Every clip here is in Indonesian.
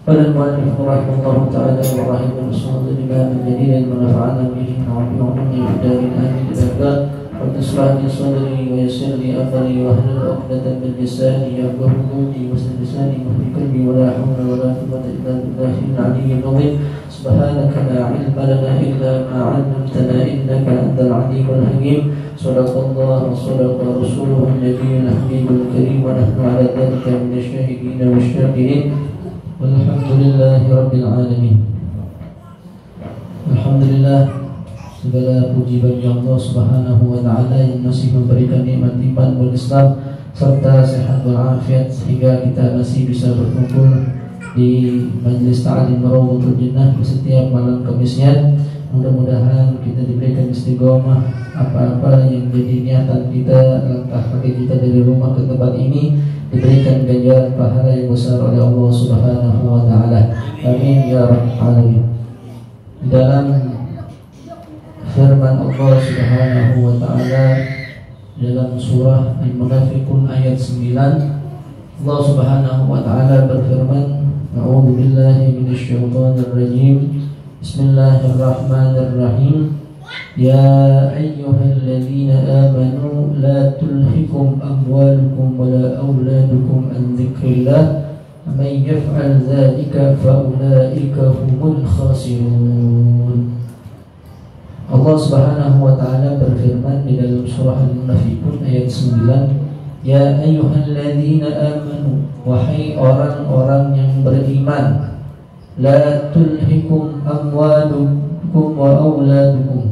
قال المؤلف رحمه الله تعالى ورحمه الله الإمام الجليل ونفعنا به وعلومه في الدار الآمين الأبد رب اشرح لي صدري ويسر لي أمري واحلل عقدة من لساني يفقهوا قولي واسلل لساني وفي قلبي ولا حول ولا قوة إلا بالله العلي العظيم سبحانك لا علم لنا إلا ما علمتنا إنك أنت العليم الحكيم صدق الله وصدق رسوله النبي الحبيب الكريم ونحن على ذلك من الشاهدين والشاكرين والحمد لله رب العالمين. Alhamdulillah, segala puji bagi Allah Subhanahu wa taala yang masih memberikan nikmat iman wal Islam serta sehat walafiat sehingga kita masih bisa berkumpul di majelis ta'lim Rawdatul Jannah di setiap malam Kamisnya. Mudah-mudahan kita diberikan istiqomah apa-apa yang jadi niatan kita, langkah kaki kita dari rumah ke tempat ini diberikan ganjaran pahala yang besar oleh Allah Subhanahu wa taala. Amin ya rabbal alamin. Di dalam firman Allah Subhanahu wa taala dalam surah Al-Munafiqun ayat 9, Allah Subhanahu wa taala berfirman, A'udzu billahi minasyaitonir rajim. Bismillahirrahmanirrahim. Ya ayyuhalladzina amanu la tulhikum amwalukum wala auladukum an dzikrillah man yaf'al dzalika fa ulaika humul khasirun. Allah Subhanahu wa taala berfirman di dalam surah Al-Munafiqun ayat 9, Ya ayyuhalladzina amanu, wahai orang-orang yang beriman, la tulhikum amwalukum wa auladukum,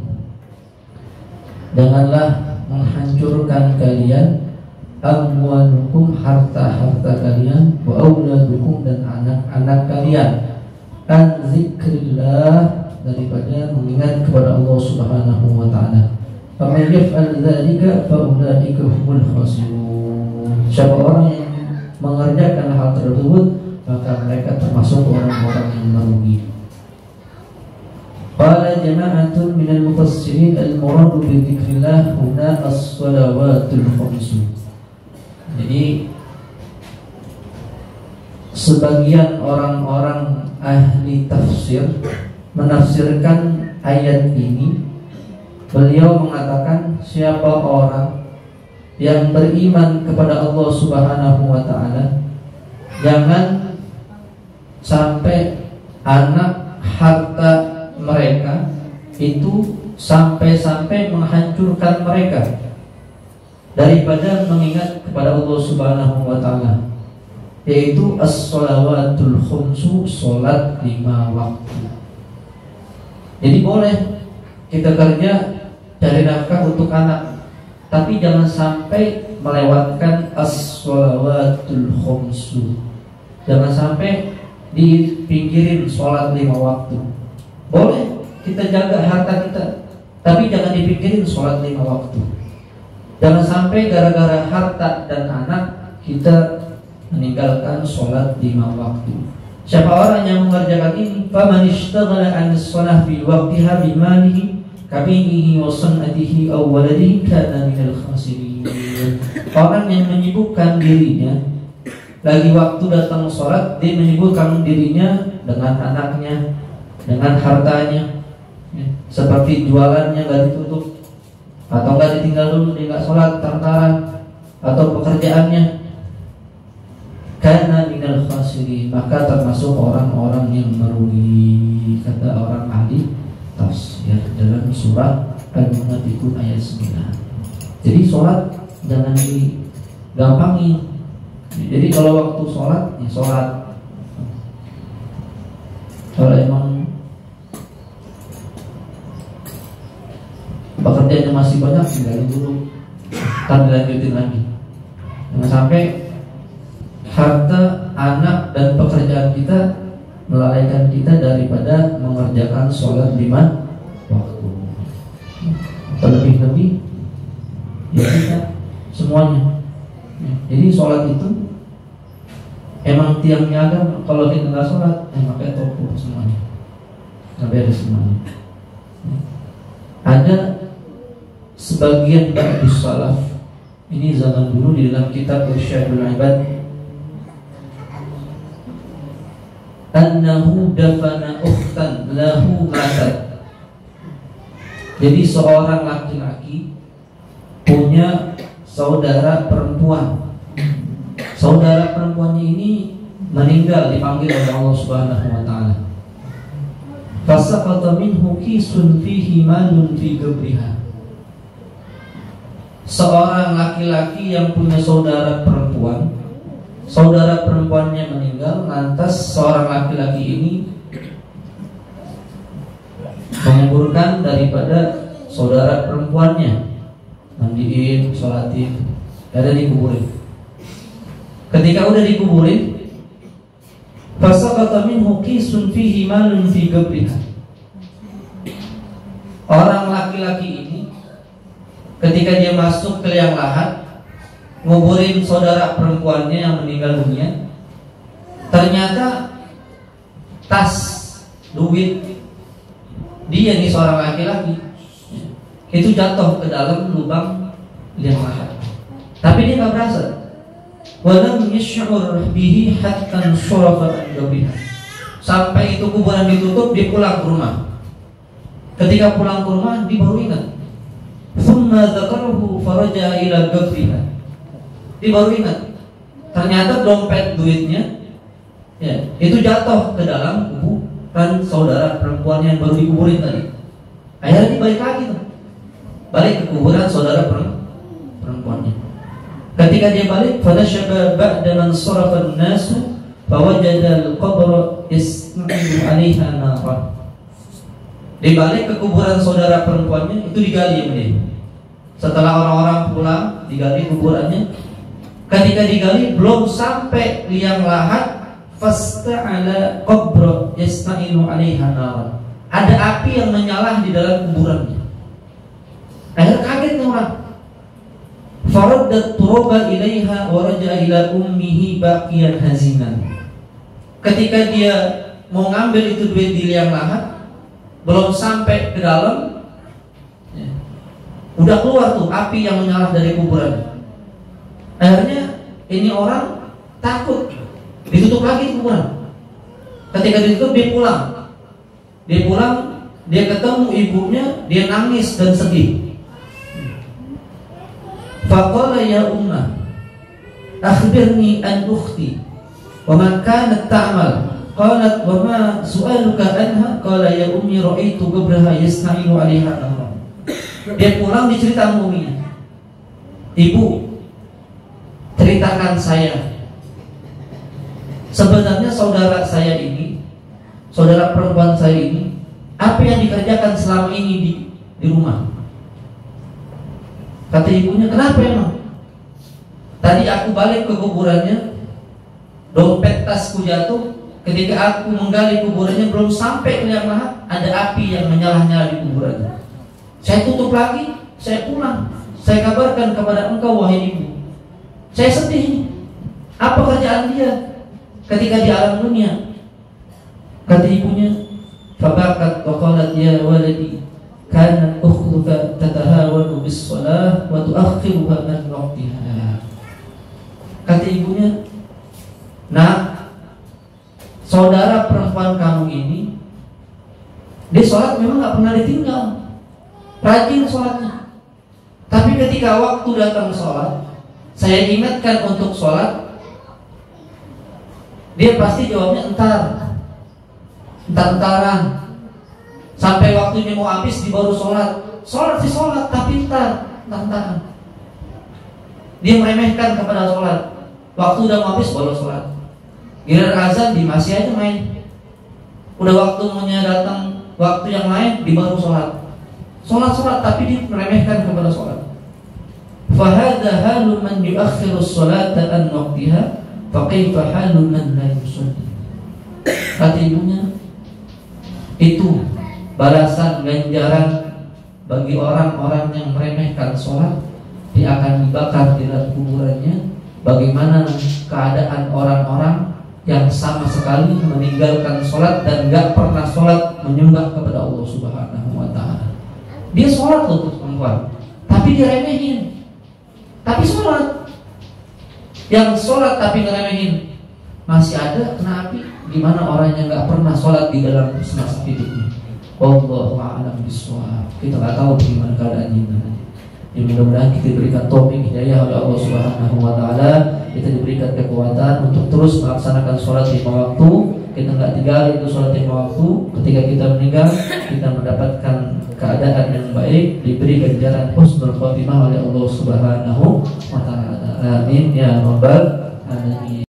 janganlah menghancurkan kalian amwalukum, harta-harta kalian, wa auladukum, dan anak-anak kalian, an zikrillah, daripada mengingat kepada Allah Subhanahu wa taala. Faman yaf'al dzalika fa ulaika humul khasirun. Siapa orang yang mengerjakan hal tersebut, maka mereka termasuk orang-orang yang merugi. Qala jama'atun minal mufassirin al-muradu bi dzikrillah huna as-shalawatul khams. Jadi sebagian orang-orang ahli tafsir menafsirkan ayat ini, beliau mengatakan siapa orang yang beriman kepada Allah Subhanahu wa taala, jangan sampai anak harta mereka itu sampai menghancurkan mereka daripada mengingat kepada Allah Subhanahu wa taala, yaitu as-shalawatul khumsu, salat 5 waktu. Jadi boleh kita kerja cari nafkah untuk anak, tapi jangan sampai melewatkan as-shalawatul khumsu. Jangan sampai dipinggirin sholat 5 waktu. Boleh kita jaga harta kita, tapi jangan dipinggirin sholat 5 waktu. Jangan sampai gara-gara harta dan anak kita meninggalkan sholat 5 waktu. Siapa orang yang mengerjakan ini, faman ishtaghala 'anis shalah fi waqtiha bi malihi kabihi wa sunnatihi aw waladihi kana minal khasirin. Orang yang menyibukkan dirinya, lagi waktu datang sholat, dia menyibukkan dirinya dengan anaknya, dengan hartanya, seperti jualannya gak ditutup, atau gak ditinggal dulu, dia gak sholat lantaran, atau pekerjaannya, karena minal khasirin, maka termasuk orang-orang yang merugi, kata orang ahli tafsir dalam surah Al-Munafiqun ayat 9. Jadi sholat jangan digampangin. Jadi kalau waktu sholat, ya sholat. Kalau emang pekerjaannya masih banyak, tinggalin dulu, ntar dilanjutin lagi. Jangan sampai harta, anak, dan pekerjaan kita melalaikan kita daripada mengerjakan sholat 5 waktu. Terlebih-lebih ya kita semuanya. Jadi sholat itu emang tiang niaga. Kalau kita nggak sholat, pakai toko semuanya, nggak beres semuanya. Ada sebagian ba'dus salaf, ini zaman dulu di dalam kitab Irsyadul Ibad, annahu dafana ukhtan lahu matat. Jadi seorang laki-laki punya saudara perempuan. Saudara perempuannya ini meninggal, dipanggil oleh Allah Subhanahu wa taala. Fasaqata minhu kisun fihi malun fi qabriha. Seorang laki-laki yang punya saudara perempuan, saudara perempuannya meninggal, lantas seorang laki-laki ini menguburkan daripada saudara perempuannya, mandiin, sholatin, ada dikuburin. Ketika udah dikuburin, fasaqata minhu qisun fihi malun fi qabriha. Orang laki-laki ini ketika dia masuk ke liang lahat, nguburin saudara perempuannya yang meninggal dunia, ternyata tas duit dia nih, seorang laki-laki, itu jatuh ke dalam lubang liang lahat. Tapi dia nggak berasa. Walam yash'ur bihi hatta syarafa an qabriha. Sampai itu kuburan ditutup, dia pulang ke rumah. Ketika pulang ke rumah, dia baru ingat. Thumma dzakarahu faraja ila qabriha. Dia baru ingat, ternyata dompet duitnya ya, itu jatuh ke dalam kuburan saudara perempuan yang baru dikuburin tadi. Akhirnya dia balik lagi tuh, balik ke kuburan saudara perempuannya. Ketika dia balik, fanashaba ba'da man sarafa an-nasu fawajada al-qabra yasma'u 'alaiha naran. Dia balik ke kuburan saudara perempuannya, itu digali sama dia. Setelah orang-orang pulang, digali kuburannya. Ketika digali, belum sampai liang lahat, fasta'ala qabra yasma'u 'alaiha naran. Ada api yang menyala di dalam kuburannya. Akhirnya kaget nih orang. Faraddat turaba ilaiha wa raja'a ila ummihi baqiyan hazinan. Ketika dia mau ngambil itu duit di liang lahat, belum sampai ke dalam, ya, udah keluar tuh api yang menyala dari kuburan. Akhirnya ini orang takut, ditutup lagi kuburan. Ketika ditutup, dia pulang. Dia ketemu ibunya, dia nangis dan sedih. Faqala ya ummah akhbirni an ukhti wa ma kanat ta'mal. Qalat wa ma su'aluka anha? Qala ya ummi ra'aitu qabraha yasna'ilu 'alaiha naran. Dia pulang, dicerita sama uminya. Ibu, ceritakan saya, sebenarnya saudara saya ini, saudara perempuan saya ini, apa yang dikerjakan selama ini di rumah? Kata ibunya, kenapa emang? Tadi aku balik ke kuburannya, dompet tasku jatuh. Ketika aku menggali kuburannya, belum sampai ke liang lahat, ada api yang menyala-nyala di kuburannya. Saya tutup lagi, saya pulang, saya kabarkan kepada engkau wahai ibu. Saya sedih. Apa kerjaan dia ketika di alam dunia? Kata ibunya, fabakat wa qalat ya waladi kanat ukhtuka tatahawanu bis shalah wa tuakhiruha an waqtiha. Kata ibunya, nah, saudara perempuan kamu ini, dia sholat memang gak pernah ditinggal, rajin sholatnya. Tapi ketika waktu datang sholat, saya ingatkan untuk sholat, dia pasti jawabnya entar-entaran. Sampai waktunya mau habis, dia baru sholat. Sholat sih sholat, tapi entar-entaran. Dia meremehkan kepada sholat. Waktu udah mau habis, baru sholat. Giliran azan, dia masih aja main. Udah waktunya datang, waktu yang lain, dia baru sholat. Sholat, tapi dia meremehkan kepada sholat. Fahadha halu man yuakhiru sholata an waqtiha, faqaifa halu man la yusalli. Kata ibunya, itu balasan ganjaran bagi orang-orang yang meremehkan sholat. Dia akan dibakar di dalam kuburannya. Bagaimana keadaan orang-orang yang sama sekali meninggalkan sholat dan gak pernah sholat menyembah kepada Allah Subhanahu wa ta'ala. Dia sholat loh perempuan, tapi dia remehin. Tapi sholat, yang sholat tapi ngeremehin, masih ada kena api. gimana orang yang nggak pernah sholat di dalam semasa hidupnya? Wallahu a'lam bishawab. Kita nggak tahu gimana keadaannya nanti. Ya, mudah-mudahan kita diberikan taufik hidayah oleh Allah Subhanahu wa taala, kita diberikan kekuatan untuk terus melaksanakan sholat lima waktu. Kita nggak tinggal itu sholat lima waktu. Ketika kita meninggal, kita mendapatkan keadaan yang baik, diberi ganjaran husnul khotimah oleh Allah Subhanahu wa taala. Amin ya rabbal alamin.